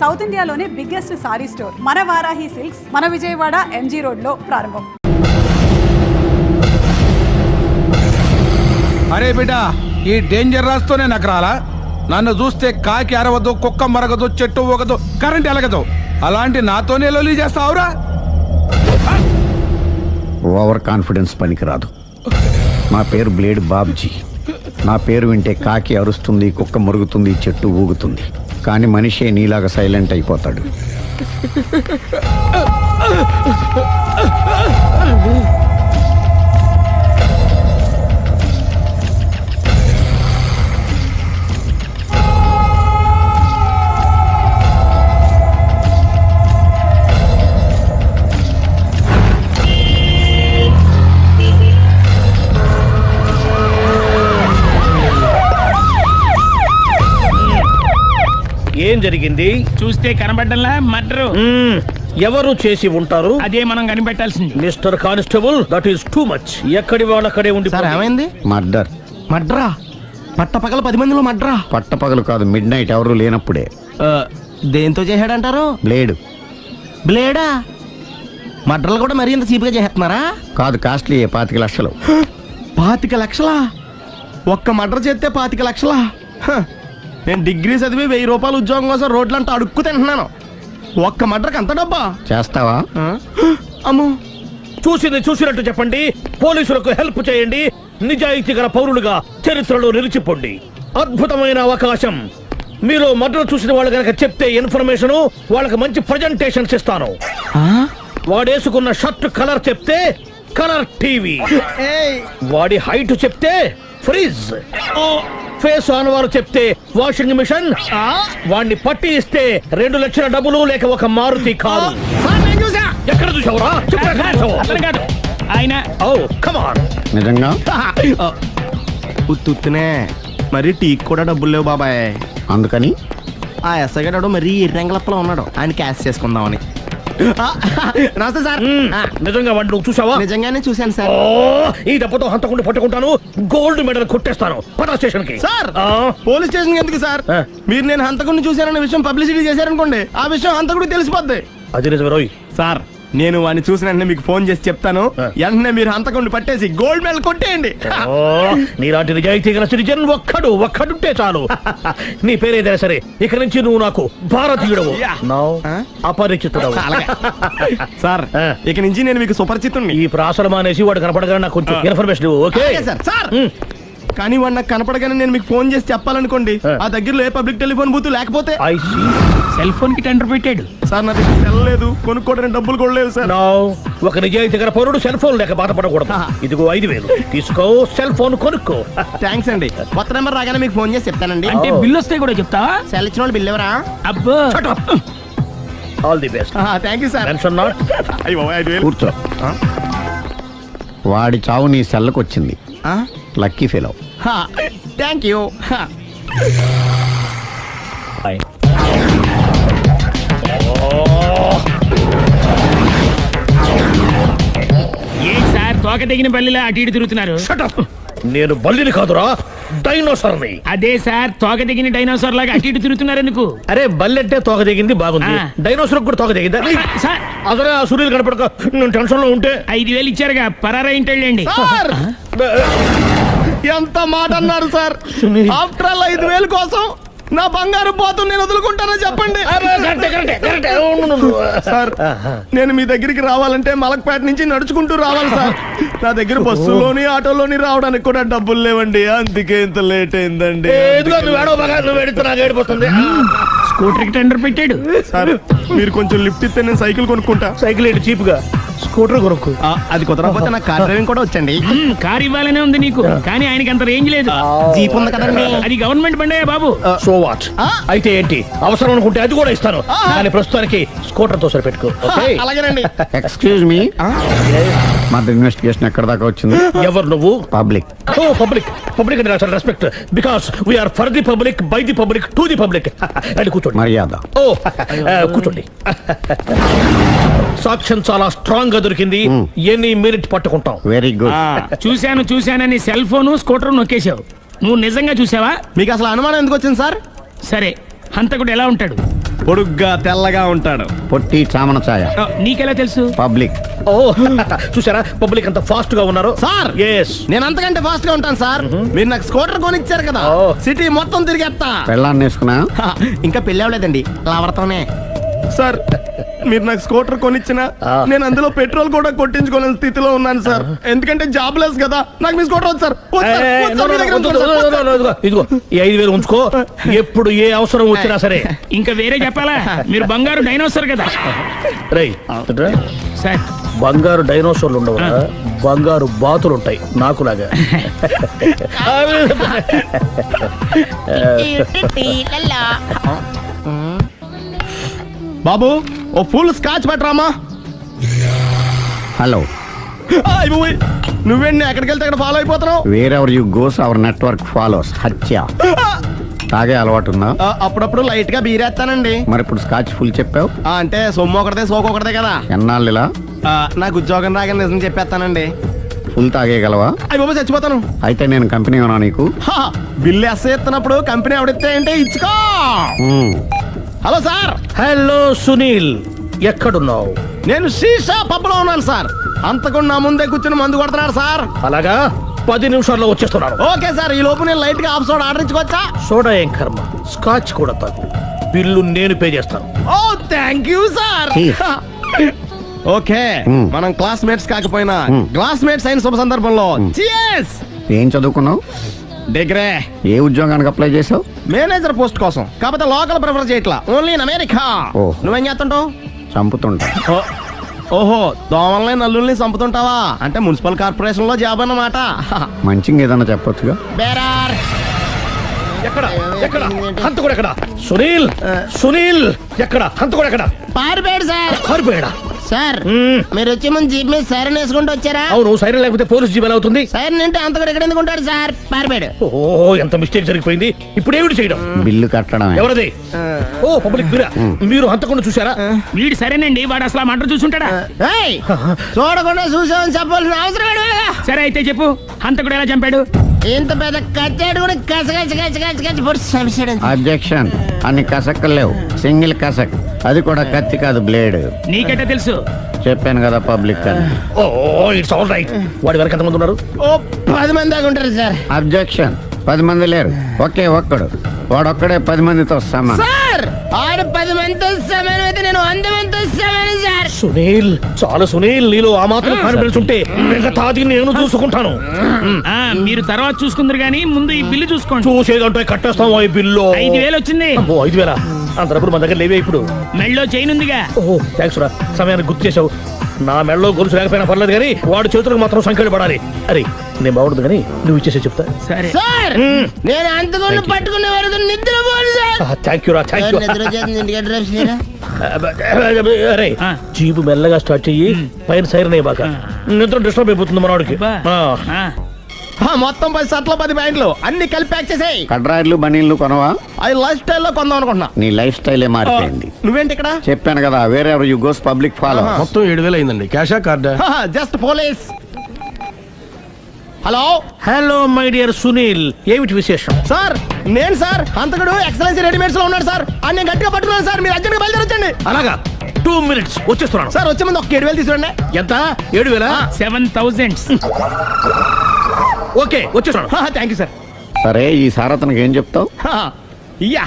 South ఇండియాలోనే biggest sorry store మన Varahi silks మన విజయవాడ ఎంజీ రోడ్ లో ప్రారంభం. అరే బిడ్డా, ఈ డేంజర్ రాస్తూనే నాకు రాలా. నన్ను చూస్తే కాకి అరవదు, కుక్క మరగదు, చెట్టు ఊగదు, కరెంట్ ఎలగదు. అలాంటి నాతోనే లొల్లి చేస్తావురా? ఓవర్ కాన్ఫిడెన్స్ పనికిరాదు. నా పేరు బ్లేడ్ బాబ్జీ. నా పేరు వింటే కాకి అరుస్తుంది, కుక్క మురుగుతుంది, చెట్టు ఊగుతుంది. కానీ మనిషే నీలాగా సైలెంట్ అయిపోతాడు. ఏం జరిగింది? చూస్తే కనబడ్డంలా మర్డరు. ఎవరు చేసి ఉంటారు? అదే మనం కనిపెట్టాల్సింది. Mister constable, that is too much. ఎక్కడి వాళ్ళక్కడే ఉండి. ఏమైంది? మర్డర్. మడ్రా? పట్టపగల 10 మందిలో మడ్రా? పట్టపగలు కాదు, మిడ్ నైట్ ఎవరు లేనప్పుడే. దేంతో చేశాడంటారు? బ్లేడ్. బ్లేడా? మడ్రలు కూడా మరీ ఇంత చీప్గా చేస్తున్నారా? కాదు, కాస్ట్లీ 25 లక్షలు. 25 లక్షలా? ఒక్క మడ్ర చేస్తే 25 లక్షలా? నేను డిగ్రీ చదివి 1000 రూపాయలు ఉద్యోగం కోసం రోడ్లంతా అడుక్కు తింటున్నాను. ఒక్క మడ్రకు అంత డబ్బా? చేస్తావా? అమ్మో. చూసింది చూసినట్టు చెప్పండి. పోలీసులకు హెల్ప్ చేయండి. నిజాయితీ గల పౌరులుగా చరిత్రలో నిలిచిపోండి. అద్భుతమైన అవకాశం. మీరు మర్డర్ చూసిన వాళ్ళు కనుక చెప్తే ఇన్ఫర్మేషన్, వాళ్ళకి మంచి ప్రజెంటేషన్స్ ఇస్తాను. వాడేసుకున్న షర్ట్ కలర్ చెప్తే కలర్ టీవీ, వాడి హైట్ చెప్తే ఫ్రిజ్, ఫేస్ ఆన్ వారు చెప్తే వాషింగ్ మిషన్, వాడిని పట్టి ఇస్తే 2 లక్షల డబ్బులు లేక ఒక మారుతి కారు. ఎక్కడ చూసావురా? కాదు ఆయన. Oh come on. నిజంగా? ఉత్తునే మరి టీకి కూడా డబ్బులు లేవు బాబాయ్. అందుకని ఆ ఎస్ఐ గారు మరీ ఎర్రంగలప్పలో ఉన్నాడు. ఆయన క్యాష్ చేసుకుందామని. నమస్తే సార్. నిజంగా వాడిని నువ్వు చూసావా? నిజంగానే చూశాను సార్. ఈ డబ్బుతో హంతకుండా పట్టుకుంటాను, గోల్డ్ మెడల్ కొట్టేస్తాను. పద స్టేషన్ కి. సార్, పోలీస్ స్టేషన్ ఎందుకు సార్? మీరు నేను హంతకుడిని చూశానన్న విషయం పబ్లిసిటీ చేశారనుకోండి, ఆ విషయం హంతకుడికి తెలిసిపోద్ది. అది నిజమే రోయ్. సార్, నేను వాడిని చూసిన వెంటనే మీకు ఫోన్ చేసి చెప్తాను. వెంటనే మీరు హంతకుడిని పట్టేసి గోల్డ్ మెడల్ కొట్టేయండి. నీలాంటి నిజాయితీ గల సిటిజన్ ఒక్కడుంటే చాలు. నీ పేరేదైనా సరే, ఇక నుంచి నువ్వు నాకు భారతీయుడవు, అపరిచితుడవు. సార్, ఇక నుంచి నేను మీకు సుపరిచితుడిని. ఈ ప్రాసలం అనేసి వాడు కనపడగా నాకు కొంచెం ఇన్ఫర్మేషన్. Okay sir. సార్, కానీ వాడు నాకు కనపడగానే నేను మీకు ఫోన్ చేసి చెప్పాలనుకోండి, ఆ దగ్గరలో ఏ పబ్లిక్ టెలిఫోన్ బూత్ లేకపోతే. సెల్ ఫోన్ కి టెండర్ పెట్టాడు సార్. నా దగ్గర సెల్ లేదు, కొనుక్కోవడానికి డబ్బులు కూడా లేవు సార్. ఒక నిజాయితీ గల పౌరుడు సెల్ ఫోన్ లేక బాధపడకూడదు. ఇదిగో 5000 తీసుకో, సెల్ ఫోన్ కొనుక్కో. థ్యాంక్స్ అండి. కొత్త నెంబర్ రాగానే మీకు ఫోన్ చేసి చెప్తానండి. అంటే బిల్ వస్తే కూడా చెప్తావా? సెల్ ఇచ్చిన వాళ్ళు బిల్ ఎవరా? అబ్బో. All the best. Thank you sir. Tension not. కూర్చో. వాడి చావు నీ సెల్లకు వచ్చింది. Lucky fellow. Thank you. A sir, తోక తెగిన బల్లిలా అటు ఇటు తిరుగుతున్నారు? నేను బల్లిని కాదురా, డైనోసార్ని. అదే సార్, తోక తెగిన డైనోసార్ లాగా అటు ఇటు తిరుగుతున్నారు ఎందుకు? అరే, బల్లెట్టే తోక దిగింది బాగుంది, డైనోసార్ కూడా తోక దిగిందా? సార్, అసలే ఆ సూర్యులు కనపడక నేను టెన్షన్ లో ఉంటే 5000 ఇచ్చారుగా, పరారా ఇంటండి. ఎంత మాట అన్నారు సార్? ఆఫ్టర్ ఆల్ 5000 కోసం నా బంగారు పోతుంది నేను వదులుకుంటానని చెప్పండి. సార్, నేను మీ దగ్గరికి రావాలంటే మలక్పేట నుంచి నడుచుకుంటూ రావాలి సార్. నా దగ్గర బస్సులోని ఆటోలోని రావడానికి కూడా డబ్బులు లేవండి. అందుకే ఇంత లేట్ అయిందండి. స్కూటర్ కి టెండర్ పెట్టాడు. సార్, మీరు కొంచెం లిఫ్ట్ ఇస్తే నేను సైకిల్ కొనుక్కుంటా. సైకిల్ ఏంటి చీప్ గా? స్కూటర్ కొనుక్కు. అది కుదరకపోతే నాకు కార్ డ్రైవింగ్ కూడా వచ్చండి. కార్ ఇవ్వాలనే ఉంది నీకు, కానీ ఆయనకి అంత రేంజ్ లేదు. జీప్ ఉంది కదండి. అది గవర్నమెంట్ బండే బాబు. So what? అయితే ఏంటి, అవసరం అనుకుంటే అది కూడా ఇస్తాను, కానీ ప్రస్తుతానికి స్కూటర్ తో సరిపెట్టుకో. అలాగేనండి. ఎక్స్క్యూజ్ మీ, మర్డర్ ఇన్వెస్టిగేషన్ ఎక్కడ దాకా వచ్చింది? ఎవరు నువ్వు? పబ్లిక్. పబ్లిక్ అంటే చాలా respect, because we're for the public, by the public, to the public. అని కూర్చోండి. మర్యాద. కూర్చోండి. సాక్ష్యం చాలా స్ట్రాంగ్ గా దొరికింది. ఎన్ని మినిట్ పట్టుకుంటాం. Very good. చూశానని సెల్ ఫోను స్కూటర్ నొక్కేశావు. నువ్వు నిజంగా చూసావా? మీకు అసలు అనుమానం ఎందుకు వచ్చింది సార్? సరే, హంతకుడు ఎలా ఉంటాడు? పొడుగ్గా తెల్లగా ఉంటాడు. పొట్టి చామన ఛాయ. నీకెలా తెలుసు? పబ్లిక్. ఓ చూసారా పబ్లిక్ అంత ఫాస్ట్ గా ఉన్నారు. సార్ ఎస్ నేను అంతకంటే ఫాస్ట్ గా ఉంటాను సార్. మీరు నాకు స్కూటర్ కొనిచ్చారు కదా, ఓ. సిటీ మొత్తం తిరిగేస్తా. పెళ్ళాన్ని వేసుకున్నా. ఇంకా పెళ్ళి అవ్వలేదండి, లావర్తోనే. సార్ మీరు నాకు స్కూటర్ కొనిచ్చిన నేను అందులో పెట్రోల్ కూడా కొట్టించుకోలేని స్థితిలో ఉన్నాను సార్. ఎందుకంటే జాబ్ లెస్ కదా, నాకు మీ స్కూటర్ వద్దు సార్. వద్దు సార్, వద్దు సార్, మీ దగ్గర ఉంచుకోండి సార్. వద్దు సార్. ఇదిగో ఈ 5,000 ఉంచుకో, ఎప్పుడు ఏ అవసరం వచ్చినా సరే. ఇంకా వేరే చెప్పాలా? మీరు బంగారు డైనోసర్ కదా రై సార్. బంగారు డైనోసార్లు ఉండవు, బంగారు బాతులు ఉంటాయి నాకులాగా. బాబు ఓ ఫుల్ స్కాచ్ పెట్టరామా. హలో. నువ్వేంటి ఎక్కడికి వెళ్తే అక్కడ ఫాలో అయిపోతున్నావు? Wherever you goes our network follows. హత్య. తాగే అలవాటు ఉందా? అప్పుడప్పుడు లైట్ గా బీరేస్తానండి. మరి ఇప్పుడు స్కాచ్ ఫుల్ చెప్పావు. అంటే సొమ్ము ఒకటిదే సోకు ఒకటిదే కదా. ఎన్నాళ్ళు ఇలా? నాకు ఉద్యోగం రాగానే నిజం చెప్పేస్తానండి. ఫుల్ తాగేయగలవా? అయ్యి బాబు చచ్చిపోతాను. అయితే నేను కంపెనీ ఉన్నా నీకు. బిల్లు ఎస్ ఎత్తినప్పుడు కంపెనీ ఎవడితే అంటే ఇచ్చుకో. Hello sir. హలో సునీల్, ఎక్కడున్నావు? నేను శీషా పబ్ లో ఉన్నాను సార్. అంతకుండా నా ముందే కూర్చుని మందు కొడుతున్నాడు సార్. అలాగా 10 నిమిషాల్లో వచ్చేస్తున్నాను. ఓకే సార్, ఈ లోపు నేను లైట్ గా హాఫ్ సోడా ఆర్డర్ ఇచ్చుకోవచ్చా? సోడా ఏం కర్మ, స్కాచ్ కూడా తాగు. బిల్లు నేను పే చేస్తాను. Oh thank you sir. Cheers. Okay మనం క్లాస్మేట్స్ కాకపోయినా క్లాస్మేట్స్ అయిన శుభ సందర్భంలో cheers. ఏం చదువుకున్నావు? డిగ్రీ. ఏ ఉద్యోగానికి అప్లై చేసావు? మేనేజర్ పోస్ట్ కోసం, కాకపోతే లోకల్ ప్రిఫర్ చేయట్లా, ఓన్లీ ఇన్ అమెరికా. ఓ. నువ్వేం చేస్తుంటావు? చంపుతుంటా. ఓహో, దోమల్ని నల్లుల్ని చంపుతుంటావా? అంటే మున్సిపల్ కార్పొరేషన్ లో జాబ్ అన్నమాట. మంచిగా ఏదన్నా చెప్పొచ్చుగా. బేరార్. ఎక్కడ ఎక్కడ హంతకుడు ఎక్కడ? సునీల్, సునీల్ ఎక్కడ? హంతకుడు ఎక్కడ? పారిపోయాడు సార్. పారిపోయాడా? సార్ మీరు వచ్చే ముందు జీప్ మీద సైరన్ వేసుకుంటూ వచ్చారా? అవును, సైరన్ లేకపోతే పోలీస్ జీవన్ అవుతుంది. సైరన్ అంటే అంతకుడు ఎక్కడ ఎందుకు ఉంటాడు సార్? పారిపోయాడు. ఓ ఎంత మిస్టేక్ జరిగిపోయింది. ఇప్పుడు ఏమిటి చేయడం? బిల్లు కట్టడమే. ఎవరది? ఓ పబ్లిక్ మీరా? మీరు హంతకుండా చూసారా? వీడు సరేనండి, వాడు అసలు ఆ మంట చూసుంటాడా? ఏయ్, చూడకుండా చూసామని చెప్పాల్సిన అవసరం లేదు. సరే అయితే చెప్పు, హంతకుడు ఎలా చంపాడు? ఇంత పెద్ద కచ్చాడు కూడా కచ్చ పొడి సమస్య. అబ్జెక్షన్. అన్ని కసక్కలు లేవు, సింగిల్ కసక్. అది కూడా కత్తి కాదు, బ్లేడ్. నీకెట్టా తెలుసు? చెప్పాను కదా పబ్లిక్ అని. Oh it's all right. వాడి వరకు ఎంతమంది ఉన్నారు? ఓ 10 మంది దాకా ఉంటారు సార్. అబ్జెక్షన్. 10 మంది లేరు, ఒకే ఒక్కడు. వాడొక్కడే 10 మందితో సమానం. సార్ ఆడు 10 మందితో సమానం అయితే నేను 100 మందితో సమానం సార్. సునీల్, చాలా సునీల్, నీలో ఆ మాత్రం కాన్ఫిడెన్స్ ఉంటే మిగతాది నేను చూసుకుంటాను. ఆ మీరు తర్వాత చూసుకుందరు గానీ ముందు ఈ బిల్లు చూసుకోండి. చూసేదంటే కట్టేస్తాం ఈ బిల్లు. 5,000 వచ్చింది. 5,000 అంత డబ్బులు మన దగ్గర లేవే ఇప్పుడు. మెళ్ళో చైన్ ఉందిగా. ఓహో థ్యాంక్స్ రా, సమయానికి గుర్తు చేసావు. నా మెడలో గొలుసు లేకపోయినా పర్లేదు కానీ వాడి చేతులకు మాత్రం సంఖ్యలు పడాలి. అరే నేను బాగుండదు కానీ నువ్వు ఇచ్చేసే చెప్తా. సరే సార్ నేను అంతకుండా పట్టుకునే వరకు నిద్రపోను సార్. థ్యాంక్ యూ రా, థ్యాంక్ యూ. నిద్ర చేస్తుంది ఇంటికి డ్రైవ్ చేయరా? అరే ఆ. జీబు మెల్లగా స్టార్ట్ చెయ్యి, పైన సైరన్ అయ్యాక నిద్ర డిస్టర్బ్ అయిపోతుంది మనవాడికి. ఆ, మొత్తం 10 షర్ట్లు 10 ప్యాంట్లు అన్ని కలిపి ప్యాక్ చేసేయ్. కడ్రాయిలు బనీళ్లు కొనవా? అది లైఫ్ స్టైల్లో కొందాం అనుకుంటున్నా. నీ లైఫ్ స్టైలే మారిపోయింది. నువ్వేంటి ఇక్కడ? చెప్పాను కదా, వేరే ఎవరు యు గోస్ పబ్లిక్ ఫాలో. మొత్తం 7,000 అయిందండి. క్యాషా కార్డా? Just police. Hello hello my dear Sunil, ఏమిటి విశేషం? సార్ నేను సార్ అంతకుడు ఎక్సలెన్సీ రెడీమేడ్స్ లో ఉన్నాడు సార్. అని నేను గట్టిగా పట్టుకున్నాను సార్. మీరు అర్జెంట్ గా బయలుదేరొచ్చండి. అలాగా 2 minutes వచ్చేస్తున్నాను. సార్ వచ్చే ముందు ఒక 7,000 తీసుకురండి. ఎంత? 7,000? 7,000. ఓకే వచ్చేస్తున్నాను. Thank you sir. సరే, ఈ సారతనకి ఏం చెప్తావు? ఇయ్యా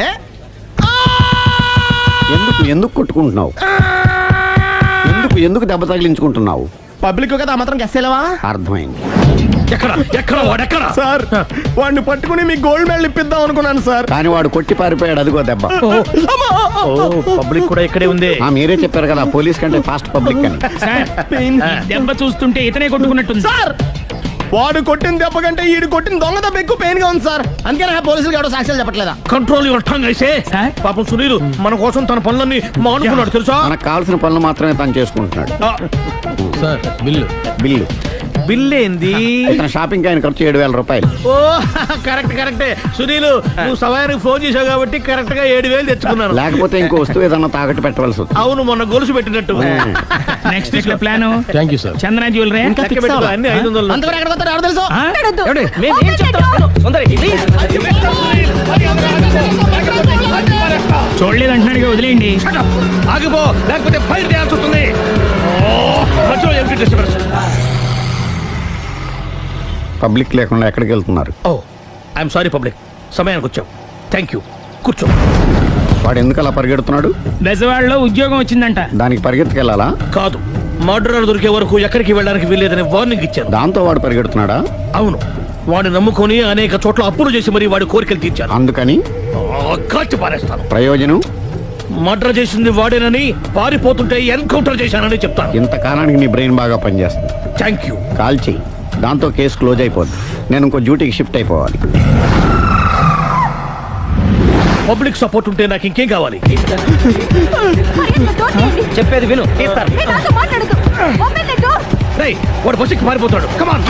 ఏ? ఎందుకు కొట్టుకుంటున్నావు? ఎందుకు దెబ్బ తగిలించుకుంటున్నావు? పబ్లిక్ కదా మాత్రం గెస్సేలేవా? అర్థమైంది. ఎక్కడ వాడెక్కడ? సార్ వాడిని పట్టుకుని మీ గోల్డ్ మెడల్ ఇప్పిద్దాం అనుకున్నాను సార్. కానీ వాడు కొట్టి పారిపోయాడు, అదిగో దెబ్బ. ఓ పబ్లిక్ కూడా ఇక్కడే ఉంది. మీరే చెప్పారు కదా పోలీస్ కంటే ఫాస్ట్ పబ్లిక్ అని. సార్ ఈ దెబ్బ చూస్తుంటే ఇతనే కొట్టుకున్నట్టుంది. సార్ వాడు కొట్టిన దెబ్బ కంటే ఈడు కొట్టిన దొంగ దెబ్బ ఎక్కువ పెయిన్ గా ఉంది సార్. అందుకే నా పోలీసులు ఎవడో సాక్ష్యాలు చెప్పట్లేదా? కంట్రోల్ యువర్ టంగ్ అయితే. సార్? పాపం సునీల్ మన కోసం తన పనులన్నీ మానుకున్నాడు తెలుసా? మనకు కావాల్సిన పనులు మాత్రమే తను చేసుకుంటున్నాడు. Sir bill. బిల్లు బిల్ ఏంది? ఇతను షాపింగ్ ఆయన ఖర్చు 7,000 రూపాయలు. ఓ కరెక్టే సునీల్, నువ్వు సమయానికి ఫోన్ చేసావు కాబట్టి కరెక్ట్ గా 7,000 తెచ్చుకున్నాను. లేకపోతే ఇంకో వస్తువు ఏదన్నా తాకట్టు పెట్టవలసి వస్తుంది. అవును, మొన్న గొలుసు పెట్టినట్టు. నెక్స్ట్ వీక్ లో plan thank you sir. Chandra jewellery. లెక్క పెట్టుకో, అన్ని 500. అంతవరకు ఎక్కడ పోతారు ఎవరు తెలుసు? మేము ఏం చెప్తాం? సుందరి, చూడలేదు అంటున్నాడుగా వదిలేయండి. Shut up! ఆగిపో, లేకపోతే ఫైర్ చేయాల్సి వస్తుంది. మధ్యలో ఏమిటి డిస్టర్బెన్స్? పబ్లిక్ లేకుండా ఎక్కడికి వెళ్తున్నారు? ఓ ఐఎమ్ సారీ పబ్లిక్, సమయానికి వచ్చాం. థ్యాంక్ యూ, కూర్చో. వాడు ఎందుకు అలా పరిగెడుతున్నాడు? బెజవాడలో ఉద్యోగం వచ్చిందంట. దానికి పరిగెత్తుకెళ్ళాలా? కాదు, మర్డరర్ దొరికే వరకు ఎక్కడికి వెళ్ళడానికి వీల్లేదని వార్నింగ్ ఇచ్చాను. దాంతో వాడు పరిగెడుతున్నాడా? అవును, వాడిని నమ్ముకొని అనేక చోట్ల అప్పులు చేసి మరి వాడి కోరికలు తీర్చాను. అందుకని కాల్చి పారేస్తాను. ప్రయోజనం? మర్డర్ చేసింది వాడేనని, పారిపోతుంటే ఎన్కౌంటర్ చేశానని చెప్తాను. ఇంతకాలానికి నీ బ్రెయిన్ బాగా పనిచేస్తుంది. Thank you. కాల్ చెయ్యి, దాంతో కేసు క్లోజ్ అయిపోద్ది. నేను ఇంకో డ్యూటీకి షిఫ్ట్ అయిపోవాలి. పబ్లిక్ సపోర్ట్ ఉంటే నాకు ఇంకేం కావాలి? చెప్పేది విను. తీస్తారు. రేయ్, వాడు బస్సుకి పారిపోతాడు. కమాన్,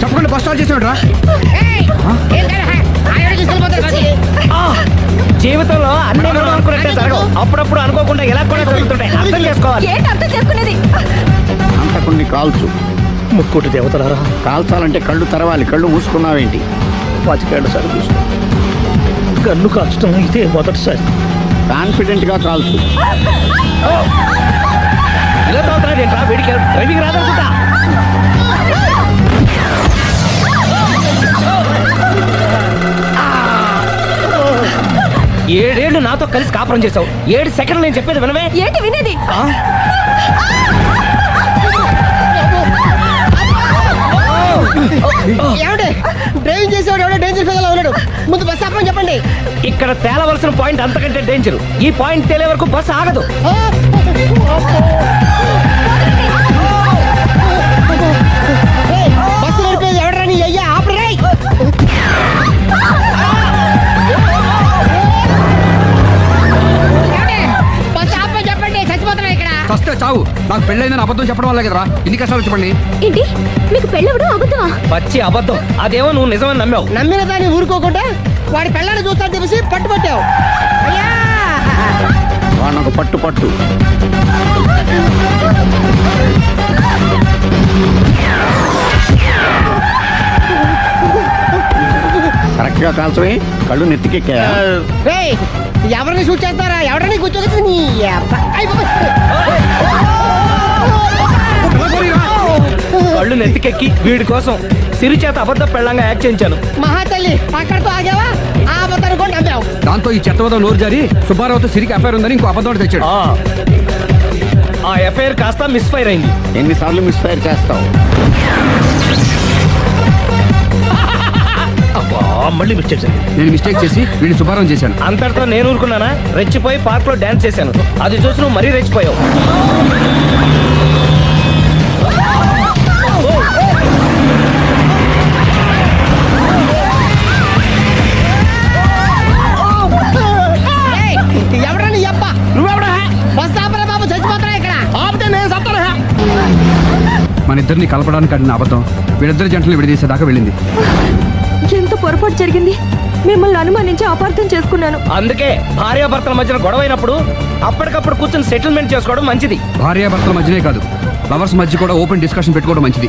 చెప్పకుండా బస్ స్టార్ట్ చేసాడు రా. జీవితంలో అన్ని మనం అనుకున్నట్టే జరగవు. అప్పుడప్పుడు అనుకోకుండా ఎలా కూడా జరుగుతుంటాయి. అర్థం చేసుకోవాలి. అంతకుని కాల్చు. ముక్కోటి దేవతలారా, కాల్చాలంటే కళ్ళు తెరవాలి. కళ్ళు మూసుకున్నావేంటి? 25 సార్లు చూసిన గన్ను కాల్చడం ఇదే మొదటిసారి. కాన్ఫిడెంట్ గా కాల్చు. ఇలా తోలుతున్నాడు ఏంట్రా? వీడికి డ్రైవింగ్ రాదనుకుంటా. ఏడేళ్లు నాతో కలిసి కాపురం చేసావు. 7 సెకండ్లు నేను చెప్పేది వినవే. ఏంటి వినేది? డ్రైవింగ్ చేసేవాడు ఎవడో డేంజర్ ఫీల్ ఉన్నాడు. ముందు బస్ ఆపమని చెప్పండి. ఇక్కడ తేలవలసిన పాయింట్ అంతకంటే డేంజర్. ఈ పాయింట్ తేలే వరకు బస్సు ఆగదు. బస్సు నడిపేది ఎవడరాని అయ్యా ఆపరే. బస్ ఆపమని చెప్పండి. చచ్చిపోతున్నా ఇక్కడ. వస్తే చావు. నాకు పెళ్ళైందని అబద్ధం చెప్పడం వల్ల కదరా ఇన్ని కష్టాలు చెప్పండి. ఏంటి మీకు పెళ్ళవడం అబద్ధమా? పచ్చి అబద్ధం. అదేమో నువ్వు నిజమని నమ్మావు. నమ్మిన దాన్ని ఊరుకోకుండా వాడి పెళ్ళాన్ని చూస్తాను తెలిసి పట్టుబట్టావు. అయ్యా వాడిని ఒక పట్టు పట్టు. కరెక్ట్ గా కాల్చవే. కళ్ళు నెత్తికెక్కా. రేయ్, ఎవరిని షూట్ చేస్తారా? ఎవరిని కూర్చోగచ్చు నీ అబ్బా. అయ్ బాబోయ్. కళ్ళు నెత్తికెక్కి వీడి కోసం సిరి చేత అబద్ధ పెళ్ళంగా యాక్ట్ చేయించాను. మహాతల్లి అక్కడితో ఆగావా? ఆ అబద్ధాన్ని కూడా నమ్మావు. దాంతో ఈ చెత్తవద నోరు జారి సుబ్బారావుతో సిరికి అఫైర్ ఉందని ఇంకో అబద్ధం తెచ్చాడు. ఆ ఎఫ్ఐఆర్ కాస్త మిస్ఫైర్ అయింది. ఎన్నిసార్లు మిస్ఫైర్ చేస్తావు? అబ్బా, మళ్ళీ మిస్టేక్ జరిగింది. నేను మిస్టేక్ చేసి వీడిని శుభారం చేశాను. అంతటితో నేను ఊరుకున్నానా? రెచ్చిపోయి పార్క్ లో డాన్స్ చేశాను. అది చూసి నువ్వు మరీ రెచ్చిపోయావు. ఏయ్, ఎవరని అబ్బా? నువ్వెవడా? బస్ ఆపరా బాబు, చచ్చిపోతున్నా ఇక్కడ. ఆపితే నేను చస్తాను. మన ఇద్దరిని కలపడానికి ఆడిన అబద్ధం వీళ్ళిద్దరి జంటలు విడదీసేదాకా వెళ్ళింది. ఎంత పొరపాటు జరిగింది. మిమ్మల్ని అనుమానించి అపార్థం చేసుకున్నాను. అందుకే భార్యాభర్తల మధ్యన గొడవ అయినప్పుడు అప్పటికప్పుడు కూర్చొని సెటిల్మెంట్ చేసుకోవడం మంచిది. భార్యాభర్తల మధ్యనే కాదు, లవర్స్ మధ్య కూడా ఓపెన్ డిస్కషన్ పెట్టుకోవడం మంచిది.